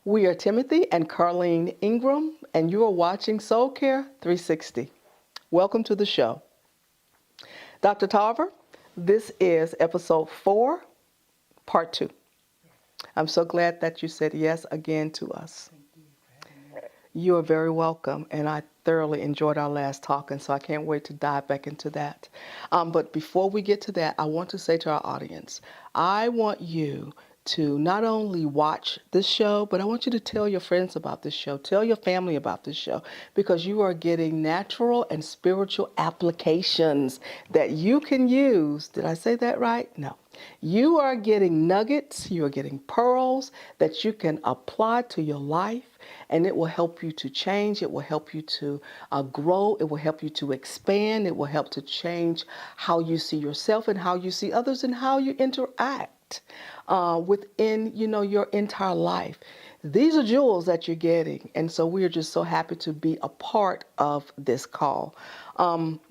We are Timothy and Carlene Ingram, and you are watching Soul Care 360. Welcome to the show. Dr. Tarver, this is episode 4, part 2. I'm so glad that you said yes again to us. Thank you for having me. You are very welcome, and I thoroughly enjoyed our last talk, and so I can't wait to dive back into that. But before we get to that, I want to say to our audience, I want you to not only watch this show, but I want you to tell your friends about this show, tell your family about this show, because you are getting natural and spiritual applications that you can use. Did I say that right? No. You are getting nuggets, you are getting pearls that you can apply to your life, and it will help you to change. It will help you to grow. It will help you to expand. It will help to change how you see yourself and how you see others and how you interact within, your entire life. These are jewels that you're getting, and so we are just so happy to be a part of this call.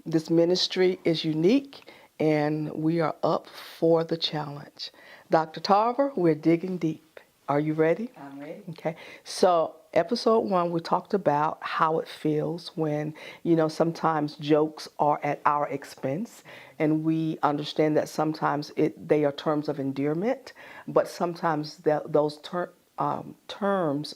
This ministry is unique, and we are up for the challenge. Dr. Tarver, we're digging deep. Are you ready? I'm ready. Okay. So episode 1, we talked about how it feels when, sometimes jokes are at our expense. And we understand that sometimes they are terms of endearment, but sometimes those terms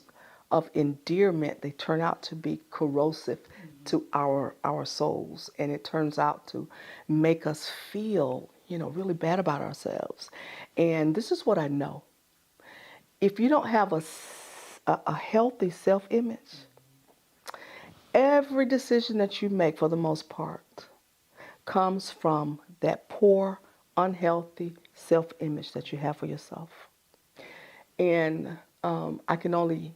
of endearment, they turn out to be corrosive to our souls. And it turns out to make us feel, really bad about ourselves. And this is what I know. If you don't have a healthy self-image, every decision that you make, for the most part, comes from that poor, unhealthy self-image that you have for yourself. And I can only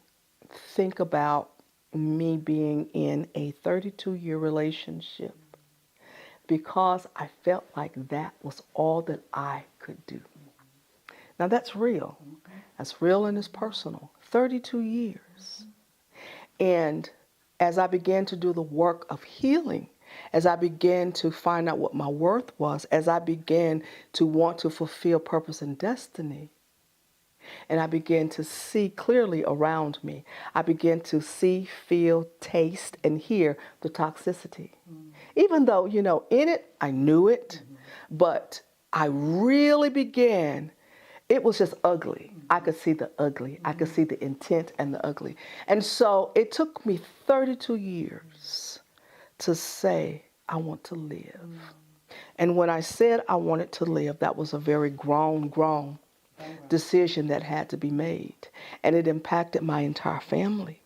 think about me being in a 32-year relationship because I felt like that was all that I could do. Now that's real. That's real and it's personal. 32 years. And as I began to do the work of healing, as I began to find out what my worth was, as I began to want to fulfill purpose and destiny, and I began to see clearly around me, I began to see, feel, taste, and hear the toxicity. Even though, in it, I knew it, but I really began. It was just ugly. I could see the ugly. I could see the intent and the ugly. And so it took me 32 years to say, I want to live. And when I said I wanted to live, that was a very grown decision that had to be made. And it impacted my entire family.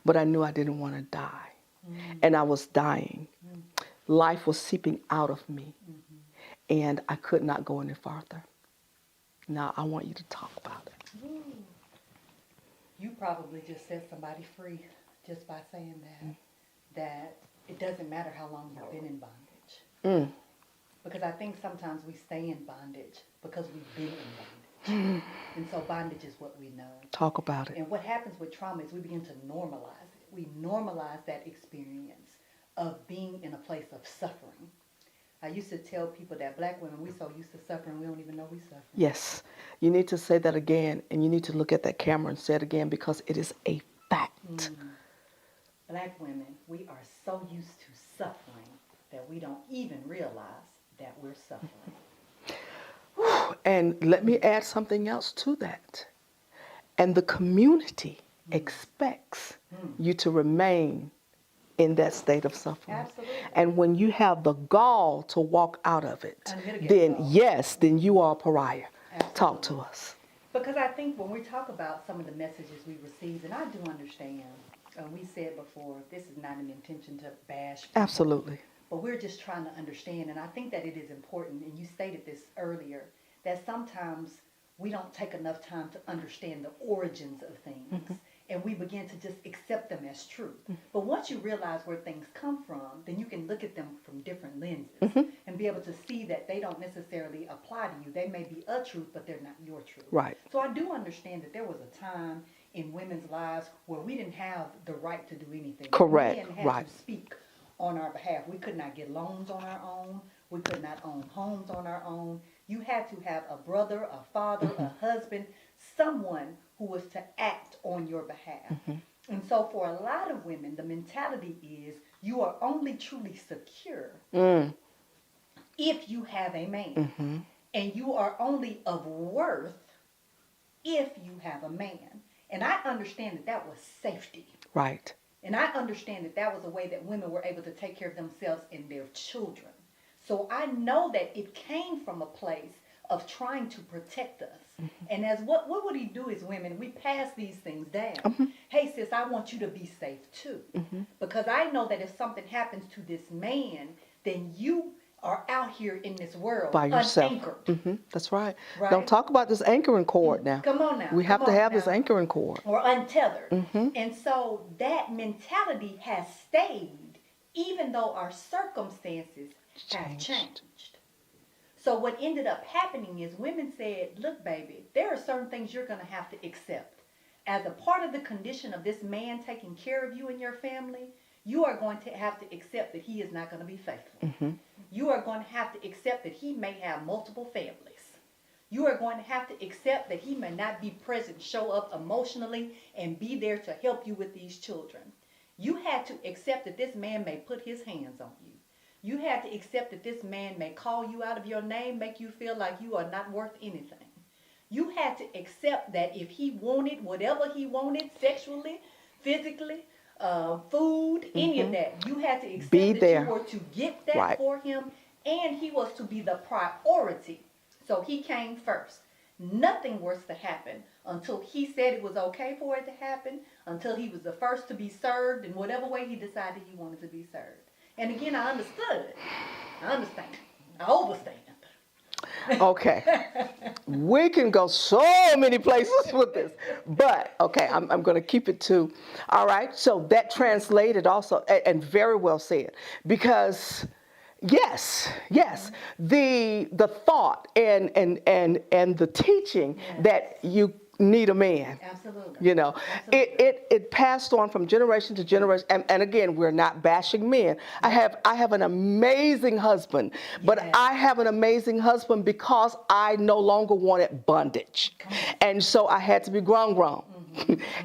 But I knew I didn't want to die. And I was dying. Life was seeping out of me. And I could not go any farther. Now, I want you to talk about it. Ooh. You probably just set somebody free just by saying that it doesn't matter how long you've been in bondage. Because I think sometimes we stay in bondage because we've been in bondage. And so bondage is what we know. Talk about it. And what happens with trauma is we begin to normalize it. We normalize that experience of being in a place of suffering. I used to tell people that black women, we're so used to suffering, we don't even know we're suffering. Yes. You need to say that again, and you need to look at that camera and say it again because it is a fact. Black women, we are so used to suffering that we don't even realize that we're suffering. And let me add something else to that. And the community expects you to remain in that state of suffering. Absolutely. And when you have the gall to walk out of it, Unmitigated then gall. yes, then you are a pariah. Absolutely. Talk to us. Because I think when we talk about some of the messages we receive, and I do understand, we said before, this is not an intention to bash people, Absolutely. but we're just trying to understand, and I think that it is important, and you stated this earlier, that sometimes we don't take enough time to understand the origins of things. And we begin to just accept them as truth. But once you realize where things come from, then you can look at them from different lenses and be able to see that they don't necessarily apply to you. They may be a truth, but they're not your truth. Right. So I do understand that there was a time in women's lives where we didn't have the right to do anything. Correct. Men had Right. to speak on our behalf. We could not get loans on our own. We could not own homes on our own. You had to have a brother, a father, a husband, someone who was to act on your behalf. And so for a lot of women, the mentality is you are only truly secure if you have a man. And you are only of worth if you have a man. And I understand that that was safety. Right. And I understand that that was a way that women were able to take care of themselves and their children. So I know that it came from a place of trying to protect us. And as what would he do as women? We pass these things down. Hey, sis, I want you to be safe too. Because I know that if something happens to this man, then you are out here in this world By yourself. unanchored. That's right. Right? Don't talk about this anchoring cord now. Come on now. We have Come to on have this now. anchoring cord. Or untethered. And so that mentality has stayed even though our circumstances have changed. So what ended up happening is women said, look, baby, there are certain things you're going to have to accept. As a part of the condition of this man taking care of you and your family, you are going to have to accept that he is not going to be faithful. You are going to have to accept that he may have multiple families. You are going to have to accept that he may not be present, show up emotionally, and be there to help you with these children. You had to accept that this man may put his hands on you. You had to accept that this man may call you out of your name, make you feel like you are not worth anything. You had to accept that if he wanted whatever he wanted sexually, physically, food, any of that, you had to accept Be that there. you were to get that Right. for him, and he was to be the priority. So he came first. Nothing was to happen until he said it was okay for it to happen, until he was the first to be served in whatever way he decided he wanted to be served. And again, I understood. I understand. I overstand. Okay. We can go so many places with this. But, okay, I'm going to keep it to, all right. So that translated also, and very well said, because yes, the thought and the teaching that you need a man. Absolutely. You know, it passed on from generation to generation. And again, we're not bashing men. I have an amazing husband, but Yes. I have an amazing husband because I no longer wanted bondage. And so I had to be grown.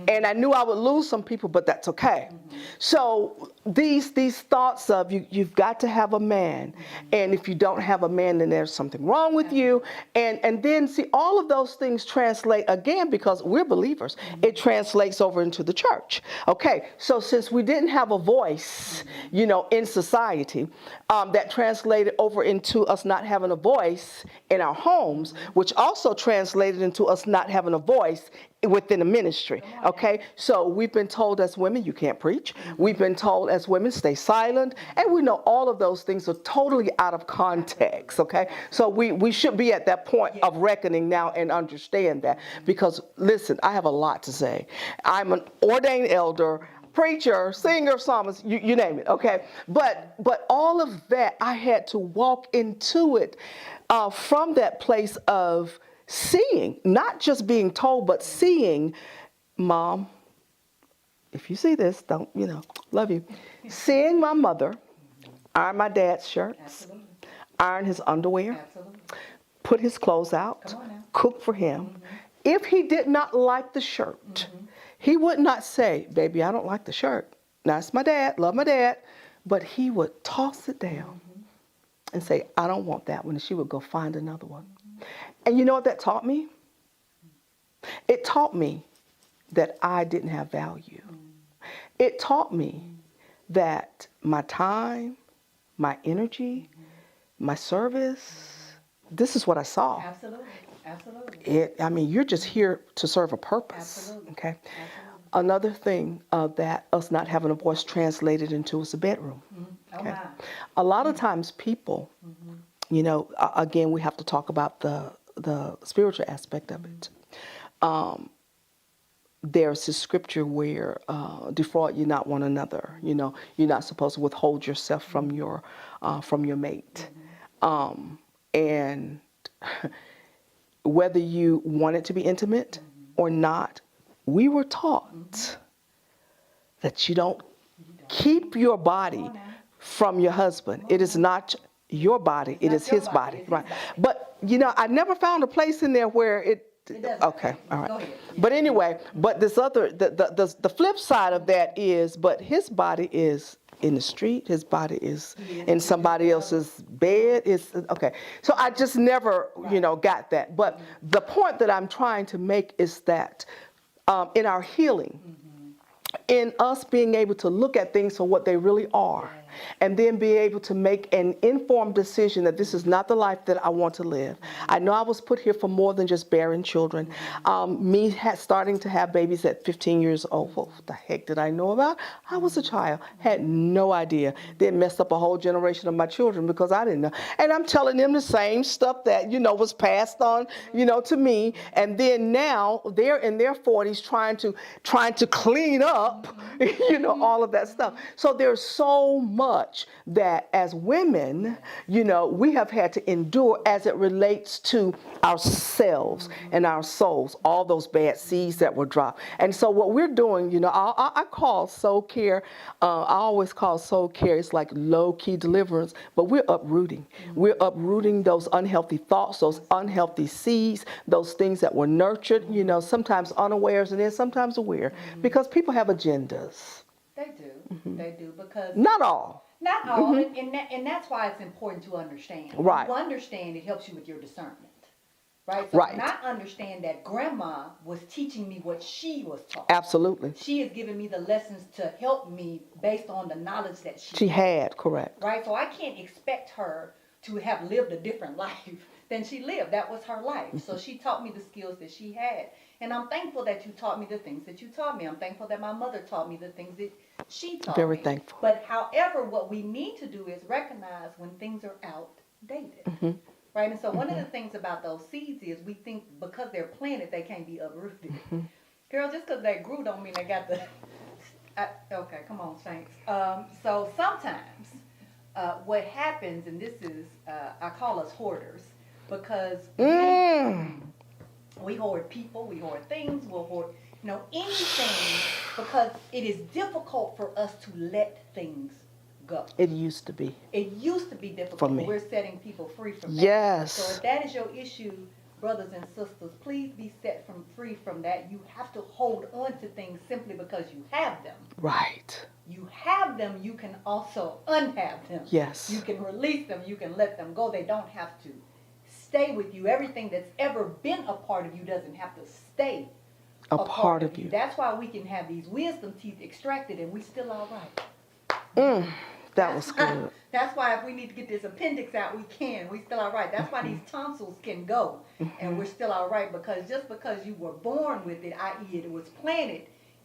And I knew I would lose some people, but that's okay. So these thoughts of you've got to have a man, and if you don't have a man, then there's something wrong with you. And then see, all of those things translate again because we're believers. It translates over into the church. Okay, so since we didn't have a voice, you know, in society, that translated over into us not having a voice in our homes, which also translated into us not having a voice within the ministry. Okay, so we've been told as women you can't preach. We've been told as women stay silent, and we know all of those things are totally out of context. Okay, so we should be at that point of reckoning now and understand that, because listen, I have a lot to say. I'm an ordained elder, preacher, singer, psalmist, you name it, okay? But all of that, I had to walk into it from that place of seeing, not just being told, but seeing, Mom, if you see this, don't, you know, love you. Seeing my mother iron my dad's shirts, Absolutely. iron his underwear, Absolutely. put his clothes out, Come on now. cook for him. If he did not like the shirt, he would not say, baby, I don't like the shirt. Now, it's my dad, love my dad. But he would toss it down and say, I don't want that one. And she would go find another one. And you know what that taught me? It taught me that I didn't have value. It taught me that my time, my energy, my service, this is what I saw. Absolutely. Absolutely. I mean, you're just here to serve a purpose. Absolutely. Okay. Absolutely. Another thing that us not having a voice translated into is the bedroom. Oh Okay. my. A lot of times people, you know, again, we have to talk about the spiritual aspect of it. There's this scripture where defraud you not one another. You know, you're not supposed to withhold yourself from your mate. And whether you want it to be intimate or not, we were taught that you don't keep your body from your husband. It is not your body, it not is your his body, body. it's his Right. body. But I never found a place in there where It doesn't. okay, all Go right. ahead. But anyway, but this other, the flip side of that is, but his body is in the street. His body is in somebody else's bed. Is okay. So I just never, got that. But the point that I'm trying to make is that in our healing, in us being able to look at things for what they really are, and then be able to make an informed decision that this is not the life that I want to live. I know I was put here for more than just bearing children. Starting to have babies at 15 years old, what the heck did I know about? I was a child, had no idea. They messed up a whole generation of my children because I didn't know. And I'm telling them the same stuff that, was passed on, to me. And then now they're in their 40s trying to clean up, all of that stuff. So there's so much that as women, we have had to endure as it relates to ourselves and our souls, all those bad seeds that were dropped. And so what we're doing, I call soul care, I always call soul care, it's like low-key deliverance, but we're uprooting. We're uprooting those unhealthy thoughts, those unhealthy seeds, those things that were nurtured, sometimes unawares and then sometimes aware, because people have agendas. They do. They do, because Not all. not all, and that's why it's important to understand. Right. You understand, it helps you with your discernment, right? So Right. when I understand that grandma was teaching me what she was taught, Absolutely. she has given me the lessons to help me based on the knowledge that She had, correct. right? So I can't expect her to have lived a different life than she lived. That was her life. So she taught me the skills that she had. And I'm thankful that you taught me the things that you taught me. I'm thankful that my mother taught me the things that she taught me. Very thankful. But however, what we need to do is recognize when things are outdated. Right? And so one of the things about those seeds is we think because they're planted, they can't be uprooted. Girl, just because they grew don't mean they got the... okay, come on, Saints. So sometimes what happens, and this is, I call us hoarders, because we hoard people, we hoard things, we'll hoard, anything, because it is difficult for us to let things go. It used to be. It used to be difficult, For but me. we're setting people free from that. Yes. So if that is your issue, brothers and sisters, please be set free from that. You have to hold on to things simply because you have them. Right. You have them, you can also unhave them. Yes. You can release them, you can let them go. They don't have to stay with you. Everything that's ever been a part of you doesn't have to stay A part of you. That's why we can have these wisdom teeth extracted and we still all right. That was good. That's why if we need to get this appendix out, we can. We still all right. That's why these tonsils can go and we're still all right, because just because you were born with it, i.e. it was planted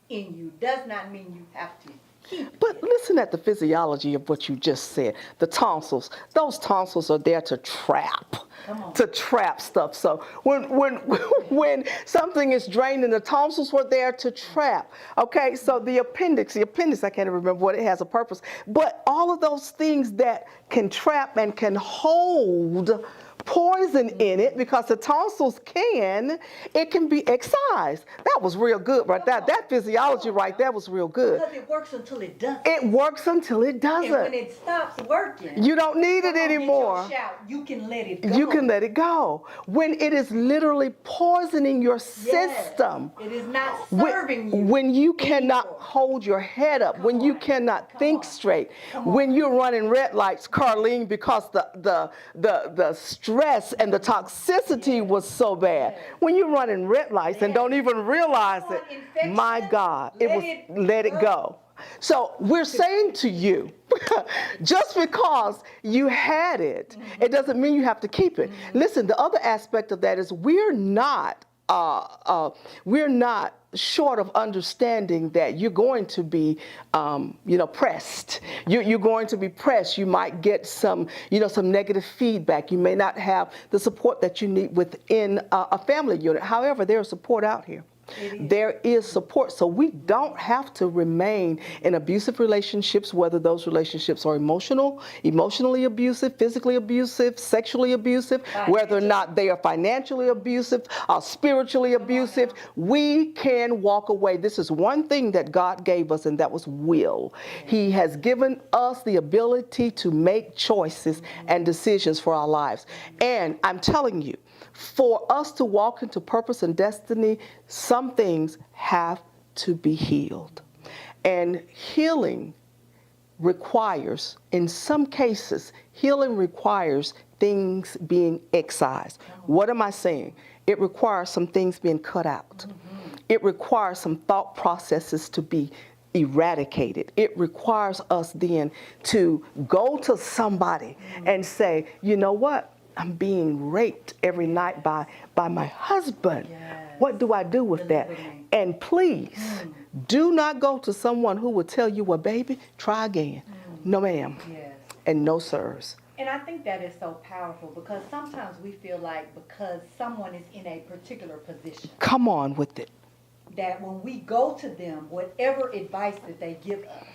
in you, does not mean you have to keep But it. listen at the physiology of what you just said. The tonsils. Those tonsils are there to trap. Come on. To trap stuff. So when something is draining, the tonsils were there to trap. Okay, so the appendix, I can't even remember what it has a purpose. But all of those things that can trap and can hold poison in it, because the tonsils it can be excised. That was real good right there. That physiology right there was real good. Because it works until it doesn't. It works until it And when doesn't. it stops working, You don't need come it on, get your anymore. shout. You can let it go. You can let it go. When it is literally poisoning your system. It is not serving you. When you cannot anymore. hold your head up, when you cannot think straight, when you're running red lights, Carlene, because the stress and the toxicity was so bad. When you're running red lights and don't even realize it, Infection, my God, let it go. So we're saying to you, just because you had it, it doesn't mean you have to keep it. Listen, the other aspect of that is we're not short of understanding that you're going to be, pressed. You're going to be pressed. You might get some negative feedback. You may not have the support that you need within a family unit. However, there's support out here. It is. There is support. So we don't have to remain in abusive relationships, whether those relationships are emotionally abusive, physically abusive, sexually abusive, whether or not they are financially abusive, or spiritually abusive. We can walk away. This is one thing that God gave us, and that was will. He has given us the ability to make choices and decisions for our lives. And I'm telling you, for us to walk into purpose and destiny, some things have to be healed. And healing requires, in some cases, healing requires things being excised. What am I saying? It requires some things being cut out. It requires some thought processes to be eradicated. It requires us then to go to somebody and say, you know what? I'm being raped every night by my husband. Yes. What do I do with that? Deliver me. And please, do not go to someone who will tell you, well, baby, try again. No, ma'am. Yes. And no, sirs. And I think that is so powerful because sometimes we feel like because someone is in a particular position, Come on with it. that when we go to them, whatever advice that they give us,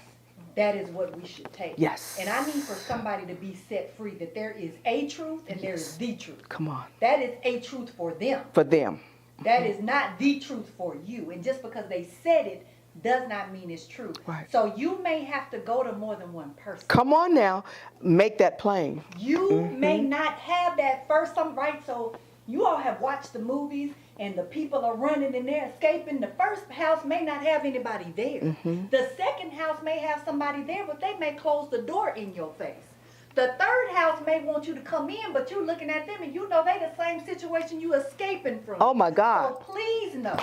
that is what we should take. Yes. And I need for somebody to be set free that there is a truth and there is the truth. Come on. That is a truth for them. For them. That is not the truth for you. And just because they said it does not mean it's true. Right. So you may have to go to more than one person. Come on now. Make that plain. You may not have that first some right. So you all have watched the movies and the people are running and they're escaping. The first house may not have anybody there. The second house may have somebody there, but they may close the door in your face. The third house may want you to come in, but you're looking at them and you know they the same situation you escaping from. Oh my God. So please know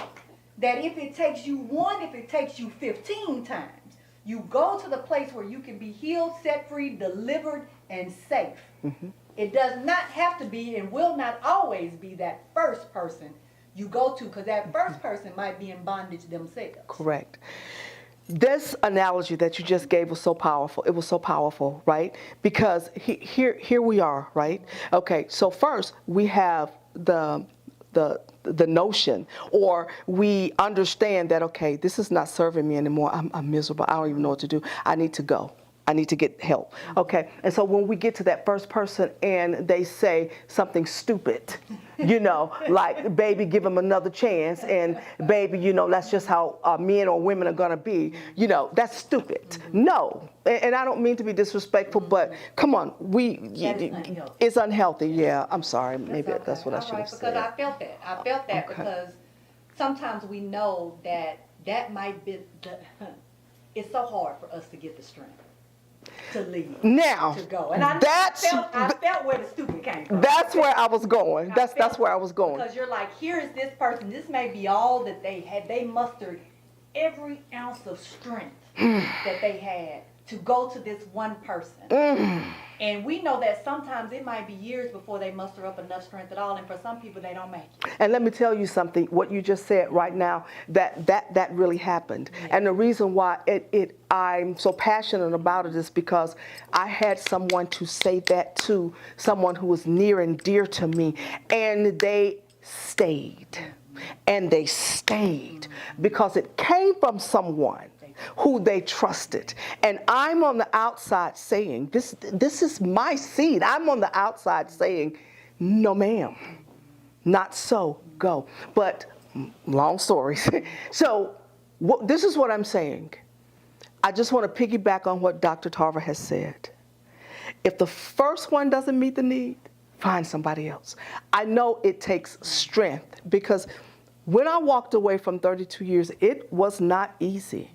that if it takes you one, if it takes you 15 times, you go to the place where you can be healed, set free, delivered, and safe. It does not have to be and will not always be that first person you go to, because that first person might be in bondage themselves. Correct. This analogy that you just gave was so powerful. It was so powerful, right? Because here we are, right? Okay, so first we have the notion, or we understand that, okay, this is not serving me anymore. I'm miserable. I don't even know what to do. I need to go. I need to get help. Okay, and so when we get to that first person and they say something stupid, you know, like, baby, give them another chance, and baby, you know, that's just how men or women are gonna be, you know, that's stupid. No, and I don't mean to be disrespectful, but come on, That is unhealthy. it's unhealthy. Yeah, I'm sorry, maybe okay. that's what I All should right, have because said. I felt that. I felt that Okay. because sometimes we know that might be, it's so hard for us to get the strength to leave, Now, to go. And I felt where the stupid came from. that's where I was going. That's felt where I was going. Because you're like, here is this person. This may be all that they had. They mustered every ounce of strength that they had to go to this one person. And we know that sometimes it might be years before they muster up enough strength at all. And for some people, they don't make it. And let me tell you something, what you just said right now, that really happened. And the reason why I'm so passionate about it is because I had someone to say that to, someone who was near and dear to me, and they stayed. And they stayed because it came from someone who they trusted. And I'm on the outside saying, this is my seed. I'm on the outside saying, no ma'am, not so, go. But long story. So this is what I'm saying. I just want to piggyback on what Dr. Tarver has said. If the first one doesn't meet the need, find somebody else. I know it takes strength, because when I walked away from 32 years, it was not easy.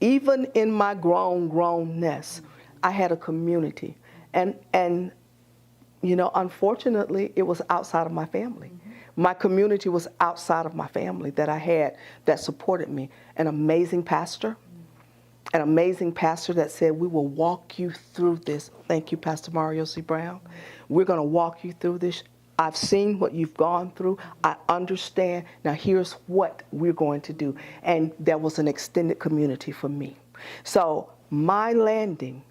Even in my grownness, I had a community. And you know, unfortunately, it was outside of my family. My community was outside of my family that I had that supported me. An amazing pastor that said, we will walk you through this. Thank you, Pastor Mario C. Brown. We're going to walk you through this. I've seen what you've gone through. I understand. Now here's what we're going to do. And there was an extended community for me. So my landing,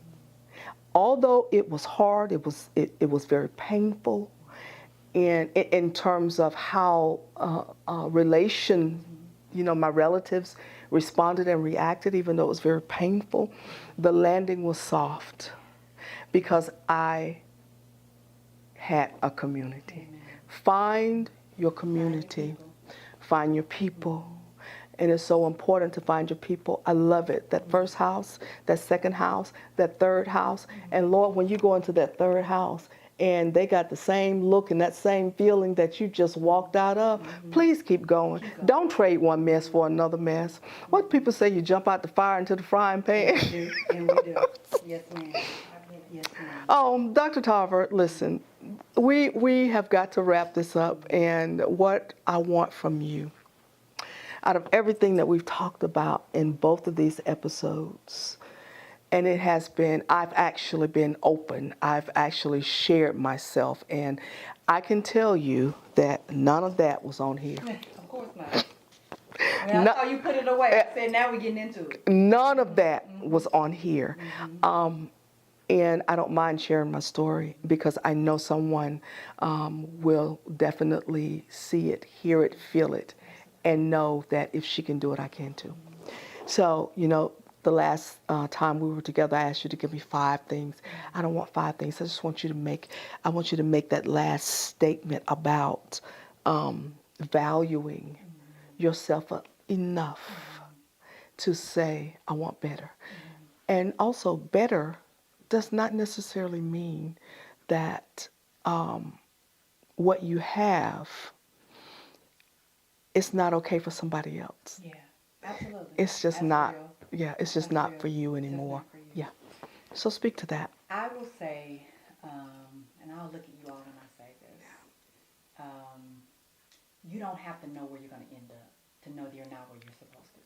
although it was hard, it was very painful in terms of how relation my relatives responded and reacted, even though it was very painful. The landing was soft because I had a community. Amen. Find your community, find your people. And it's so important to find your people. I love it. That first house, that second house, that third house. And Lord, when you go into that third house and they got the same look and that same feeling that you just walked out of, please keep going. Don't trade one mess for another mess. What people say, you jump out the fire into the frying pan. And we do. And we do. Yes, ma'am. Yes, ma'am. Dr. Tarver, listen, we have got to wrap this up. And what I want from you, out of everything that we've talked about in both of these episodes, and it has been, I've actually been open. I've actually shared myself. And I can tell you that none of that was on here. Of course not. When I saw you put it away, I said, now we're getting into it. None of that was on here. And I don't mind sharing my story because I know someone will definitely see it, hear it, feel it, and know that if she can do it, I can too. So, the last time we were together, I asked you to give me 5 things. I don't want 5 things. I just want you to make that last statement about valuing yourself enough to say, I want better. And also, better does not necessarily mean that what you have is not okay for somebody else. Yeah, absolutely. It's just That's not, real. it's just That's not real. for you It's just anymore. not for you. Yeah. So speak to that. I will say, and I'll look at you all when I say this, you don't have to know where you're going to end up to know that you're not where you're supposed to be.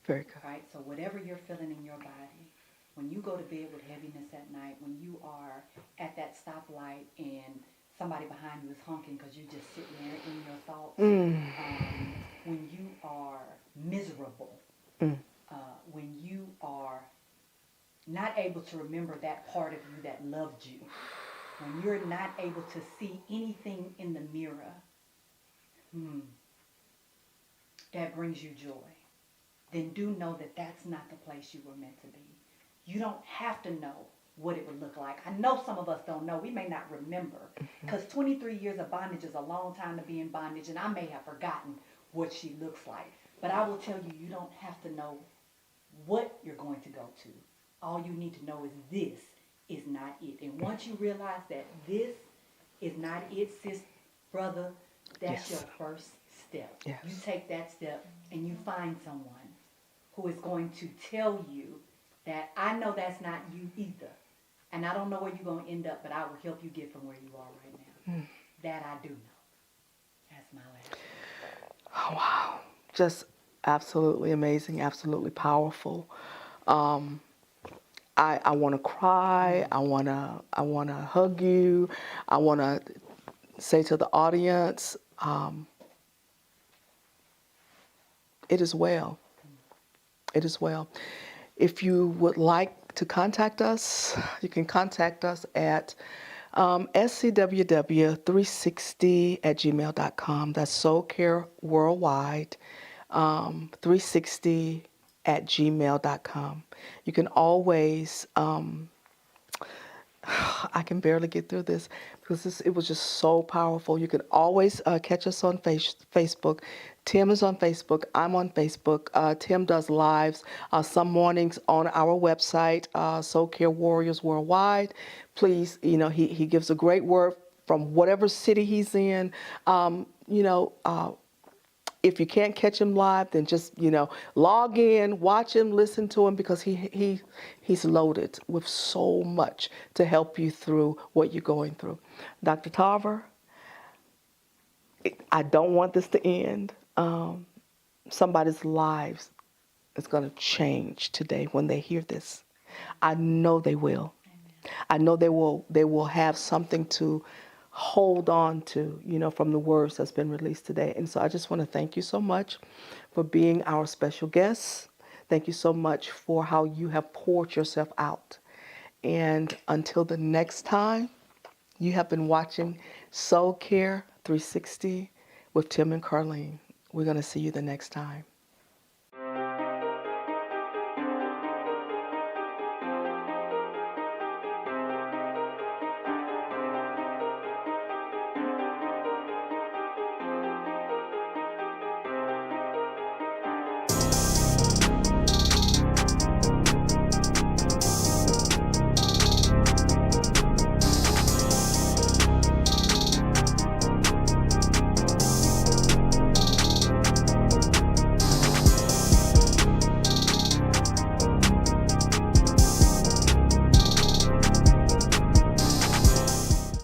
Very good. Right? So whatever you're feeling in your body, when you go to bed with heaviness at night, when you are at that stoplight and somebody behind you is honking because you're just sitting there in your thoughts, when you are miserable, when you are not able to remember that part of you that loved you, when you're not able to see anything in the mirror that brings you joy, then do know that that's not the place you were meant to be. You don't have to know what it would look like. I know some of us don't know. We may not remember because 23 years of bondage is a long time to be in bondage, and I may have forgotten what she looks like. But I will tell you, you don't have to know what you're going to go to. All you need to know is this is not it. And once you realize that this is not it, sis, brother, that's your first step. Yes. You take that step and you find someone who is going to tell you that I know that's not you either. And I don't know where you're going to end up, but I will help you get from where you are right now. That I do know. That's my last. Oh, wow. Just absolutely amazing, absolutely powerful. I want to cry. I want to hug you. I want to say to the audience, it is well. It is well. If you would like to contact us, you can contact us at scww360@gmail.com. That's Soul Care Worldwide 360@gmail.com. You can always, I can barely get through this because it was just so powerful. You can always catch us on Facebook. Tim is on Facebook. I'm on Facebook. Tim does lives some mornings on our website, Soul Care Warriors Worldwide. Please, he gives a great word from whatever city he's in. If you can't catch him live, then just, log in, watch him, listen to him, because he's loaded with so much to help you through what you're going through. Dr. Tarver, I don't want this to end. Somebody's lives is going to change today when they hear this. I know they will. I know they will have something to hold on to, from the words that's been released today. And so I just want to thank you so much for being our special guest. Thank you so much for how you have poured yourself out. And until the next time, you have been watching Soul Care 360 with Tim and Carlene. We're going to see you the next time.